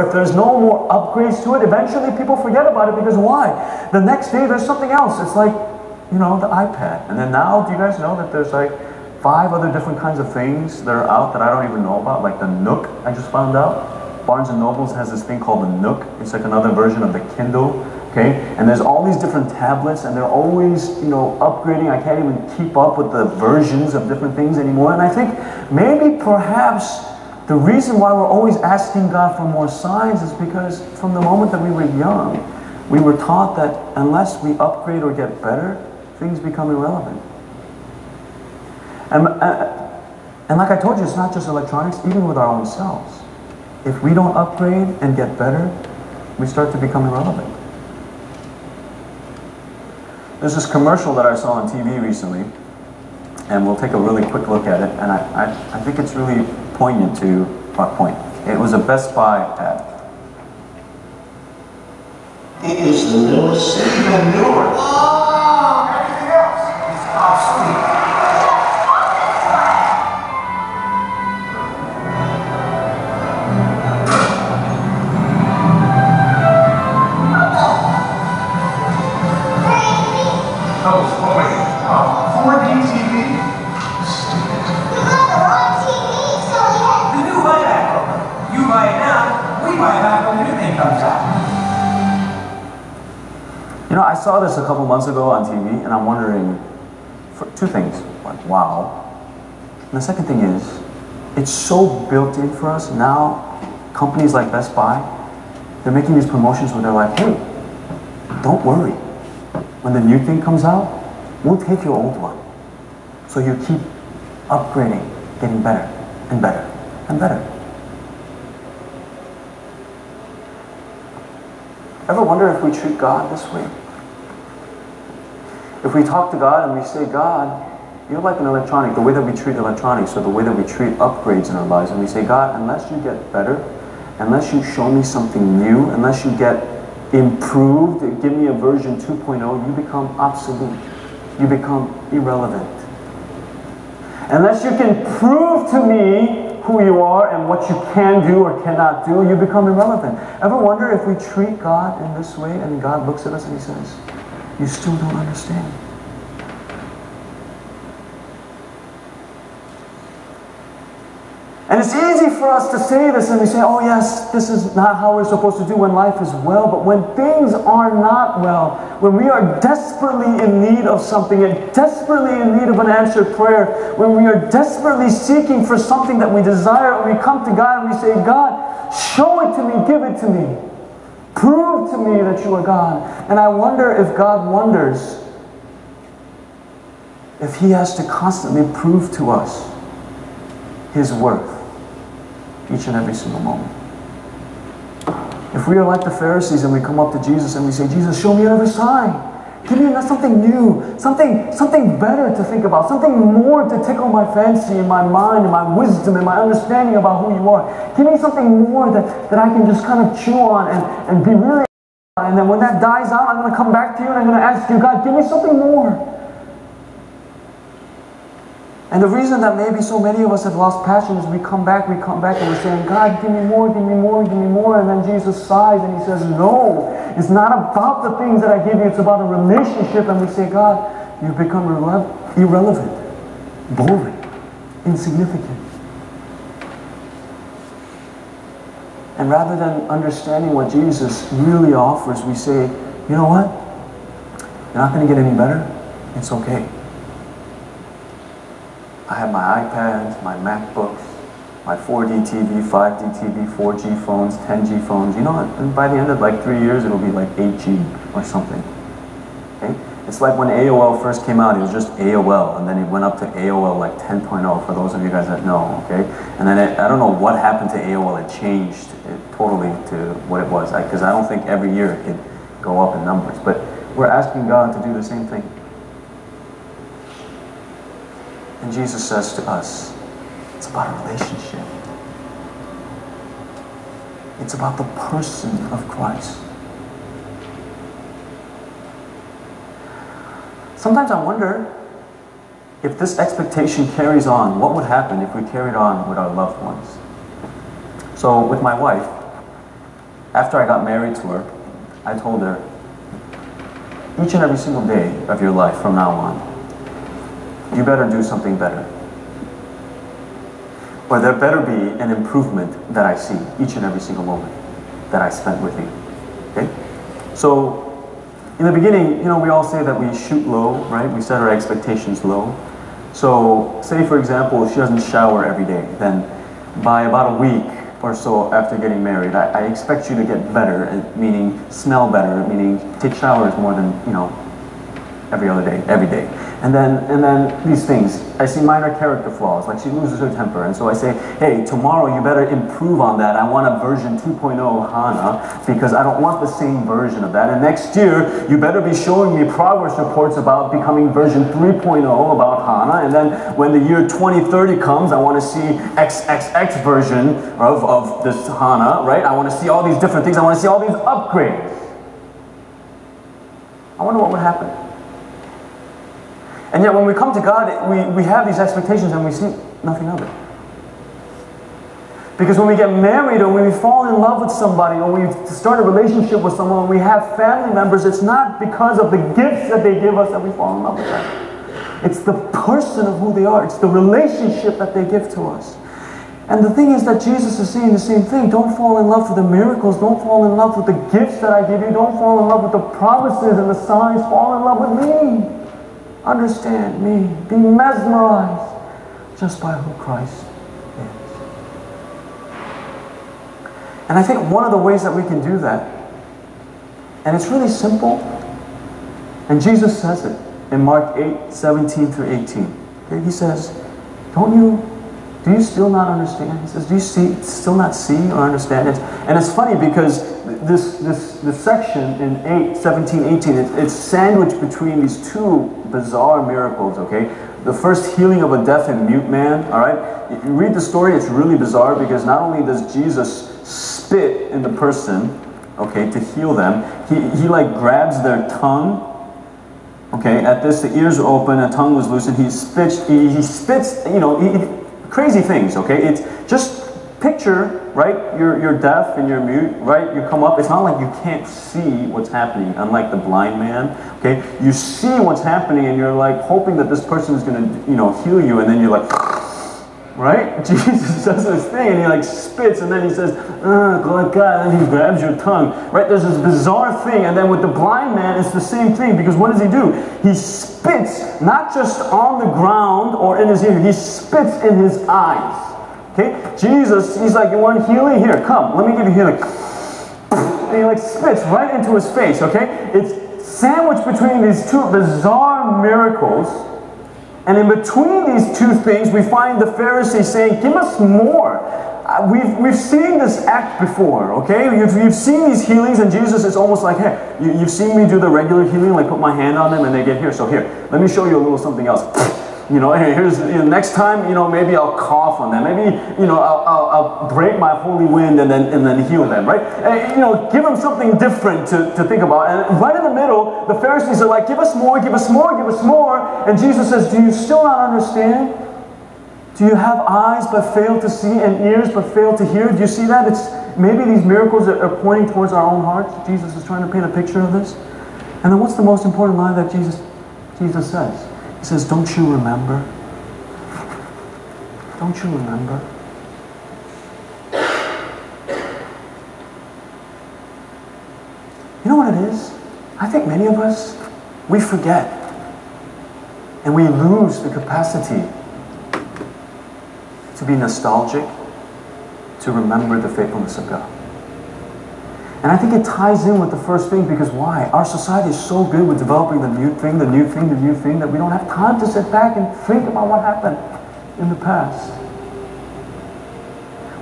if there's no more upgrades to it, eventually people forget about it because why? The next day there's something else. It's like, you know, the iPad. And then now, do you guys know that there's like 5 other different kinds of things that are out that I don't even know about, like the Nook, I just found out. Barnes & Noble has this thing called the Nook. It's like another version of the Kindle, okay? And there's all these different tablets, and they're always, you know, upgrading. I can't even keep up with the versions of different things anymore. And I think maybe perhaps the reason why we're always asking God for more signs is because from the moment that we were young, we were taught that unless we upgrade or get better, things become irrelevant. And like I told you, it's not just electronics, even with our own selves. If we don't upgrade and get better, we start to become irrelevant. There's this commercial that I saw on TV recently, and we'll take a really quick look at it, and I think it's really poignant to our point. It was a Best Buy ad. It is the newest city and newer. Oh, everything else is obsolete. You know, I saw this a couple months ago on TV, and I'm wondering for 2 things. Like, wow. And the second thing is, it's so built in for us now. Companies like Best Buy, they're making these promotions where they're like, hey, don't worry. When the new thing comes out, we'll take your old one. So you keep upgrading, getting better and better and better. Ever wonder if we treat God this way? If we talk to God and we say, God, you're like an electronic, the way that we treat electronics or the way that we treat upgrades in our lives, and we say, God, unless you get better, unless you show me something new, unless you get improved, give me a version 2.0, you become obsolete. You become irrelevant. Unless you can prove to me who you are and what you can do or cannot do, you become irrelevant. Ever wonder if we treat God in this way and God looks at us and He says, you still don't understand? And it's easy for us to say this and we say, oh yes, this is not how we're supposed to do when life is well. But when things are not well, when we are desperately in need of something and desperately in need of an answered prayer, when we are desperately seeking for something that we desire, and we come to God and we say, God, show it to me, give it to me. Prove to me that you are God. And I wonder if God wonders if He has to constantly prove to us His worth each and every single moment. If we are like the Pharisees and we come up to Jesus and we say, Jesus, show me another sign. Give me something new, something better to think about, something more to tickle my fancy and my mind and my wisdom and my understanding about who you are. Give me something more that I can just kind of chew on and be really, and then when that dies out, I'm going to come back to you and I'm going to ask you, God, give me something more. And the reason that maybe so many of us have lost passion is we come back and we're saying, God, give me more, give me more, give me more. And then Jesus sighs and He says, no, it's not about the things that I give you, it's about a relationship. And we say, God, you've become irrelevant, boring, insignificant. And rather than understanding what Jesus really offers, we say, you know what? You're not going to get any better. It's okay. I have my iPads, my MacBooks, my 4D TV, 5D TV, 4G phones, 10G phones. You know, and by the end of like 3 years, it'll be like 8G or something. Okay? It's like when AOL first came out, it was just AOL, and then it went up to AOL like 10.0 for those of you guys that know, okay? And then I don't know what happened to AOL. It changed totally to what it was, because I don't think every year it could go up in numbers. But we're asking God to do the same thing. And Jesus says to us, it's about a relationship. It's about the person of Christ. Sometimes I wonder if this expectation carries on, what would happen if we carried on with our loved ones? So with my wife, After I got married to her, I told her, each and every single day of your life from now on, you better do something better. Or there better be an improvement that I see each and every single moment that I spent with you. Okay? So, in the beginning, we all say that we shoot low, right? We set our expectations low. So, say for example, if she doesn't shower every day, then by about a week or so after getting married, I expect you to get better, meaning smell better, meaning take showers more than, every other day, every day. And then these things, I see minor character flaws, like she loses her temper, and so I say, hey, tomorrow you better improve on that. I want a version 2.0 HANA, because I don't want the same version of that. And next year, you better be showing me progress reports about becoming version 3.0 about HANA, and then when the year 2030 comes, I want to see XXX version of this HANA, right? I want to see all these different things. I want to see all these upgrades. I wonder what would happen. And yet when we come to God, we have these expectations and we see nothing of it. Because when we get married or when we fall in love with somebody or we start a relationship with someone, when we have family members, it's not because of the gifts that they give us that we fall in love with them. It's the person of who they are. It's the relationship that they give to us. And the thing is that Jesus is saying the same thing. Don't fall in love with the miracles. Don't fall in love with the gifts that I give you. Don't fall in love with the promises and the signs. Fall in love with me. Understand me. Be mesmerized just by who Christ is. And I think one of the ways that we can do that, and it's really simple, and Jesus says it in Mark 8:17 through 18. Okay, he says, do you still not understand? He says, do you still not see or understand it? And it's funny because this section in 17, 18, it's sandwiched between these two bizarre miracles, okay? The first healing of a deaf and mute man, all right? You read the story, it's really bizarre because not only does Jesus spit in the person, okay, to heal them, he like grabs their tongue, okay? At this, the ears are open, the tongue was loosened, he spits, crazy things, okay? It's just picture, right? You're deaf and you're mute, right? You come up. It's not like you can't see what's happening, unlike the blind man, okay? You see what's happening and you're like hoping that this person is going to, heal you, and then you're like, right? Jesus does this thing and he like spits and then he says, God, and then he grabs your tongue, right? There's this bizarre thing, and then with the blind man, it's the same thing, because what does he do? He spits not just on the ground or in his ear, he spits in his eyes. Okay? Jesus, he's like, you want healing? Here, come, let me give you healing. And he like spits right into his face, okay? It's sandwiched between these two bizarre miracles. And in between these two things, we find the Pharisees saying, give us more. We've seen this act before, okay? You've seen these healings, and Jesus is almost like, hey, you've seen me do the regular healing, like put my hand on them and they get here. So here, let me show you a little something else. Hey, here's, next time, maybe I'll cough on them. Maybe, I'll break my holy wind and then heal them, right? And, give them something different to think about. And right in the middle, the Pharisees are like, give us more, give us more, give us more. And Jesus says, do you still not understand? Do you have eyes but fail to see and ears but fail to hear? Do you see that? Maybe these miracles are pointing towards our own hearts. Jesus is trying to paint a picture of this. And then what's the most important line that Jesus says? He says, don't you remember? Don't you remember? You know what it is? I think many of us, we forget. And we lose the capacity to be nostalgic, to remember the faithfulness of God. And I think it ties in with the first thing, because why? Our society is so good with developing the new thing, that we don't have time to sit back and think about what happened in the past.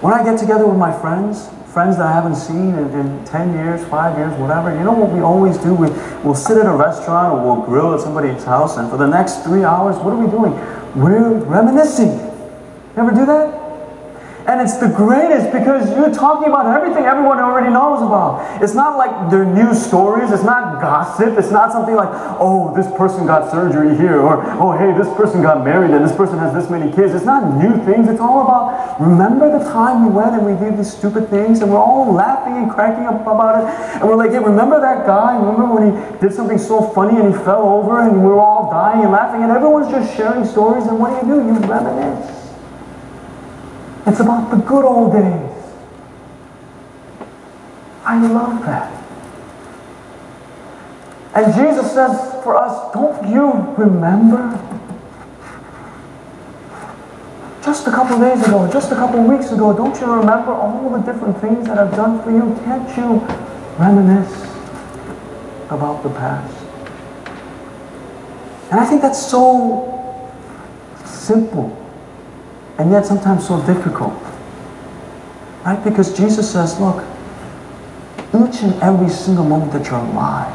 When I get together with my friends that I haven't seen in 10 years, 5 years, whatever, you know what we always do? We'll sit at a restaurant or we'll grill at somebody's house, and for the next 3 hours, what are we doing? We're reminiscing. You ever do that? And it's the greatest, because you're talking about everything everyone already knows about. about. It's not like they're news stories. It's not gossip. It's not something like, oh, this person got surgery here, or oh, hey, this person got married and this person has this many kids. It's not new things. It's all about, remember the time we went and we did these stupid things and we're all laughing and cracking up about it. And we're like, hey, remember that guy? Remember when he did something so funny and he fell over and we were all dying and laughing and everyone's just sharing stories, and what do? You reminisce. It's about the good old days. I love that. And Jesus says for us, don't you remember? Just a couple days ago, just a couple weeks ago, don't you remember all the different things that I've done for you? Can't you reminisce about the past? And I think that's so simple, and yet sometimes so difficult. Right? Because Jesus says, look, each and every single moment that you're alive,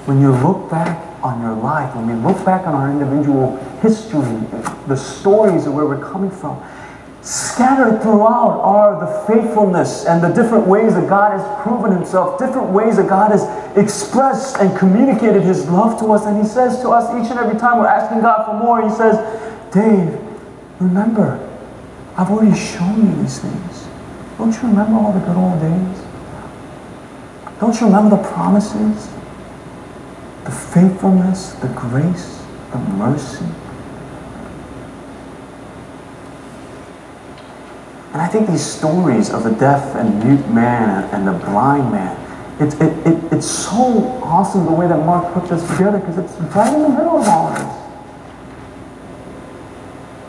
when you look back on your life, when we look back on our individual history, the stories of where we're coming from, scattered throughout are the faithfulness and the different ways that God has proven himself, different ways that God has expressed and communicated his love to us. And he says to us each and every time we're asking God for more, he says, Dave, remember, I've already shown you these things. Don't you remember all the good old days? Don't you remember the promises, the faithfulness, the grace, the mercy? And I think these stories of the deaf and mute man and the blind man, it's so awesome the way that Mark put this together, because it's right in the middle of all of this.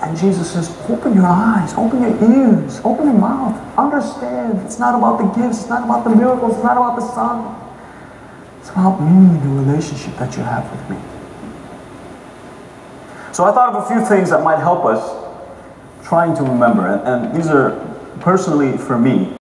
And Jesus says, open your eyes, open your ears, open your mouth. Understand, it's not about the gifts, it's not about the miracles, it's not about the sun. It's about me, the relationship that you have with me. So I thought of a few things that might help us trying to remember. And these are personally for me.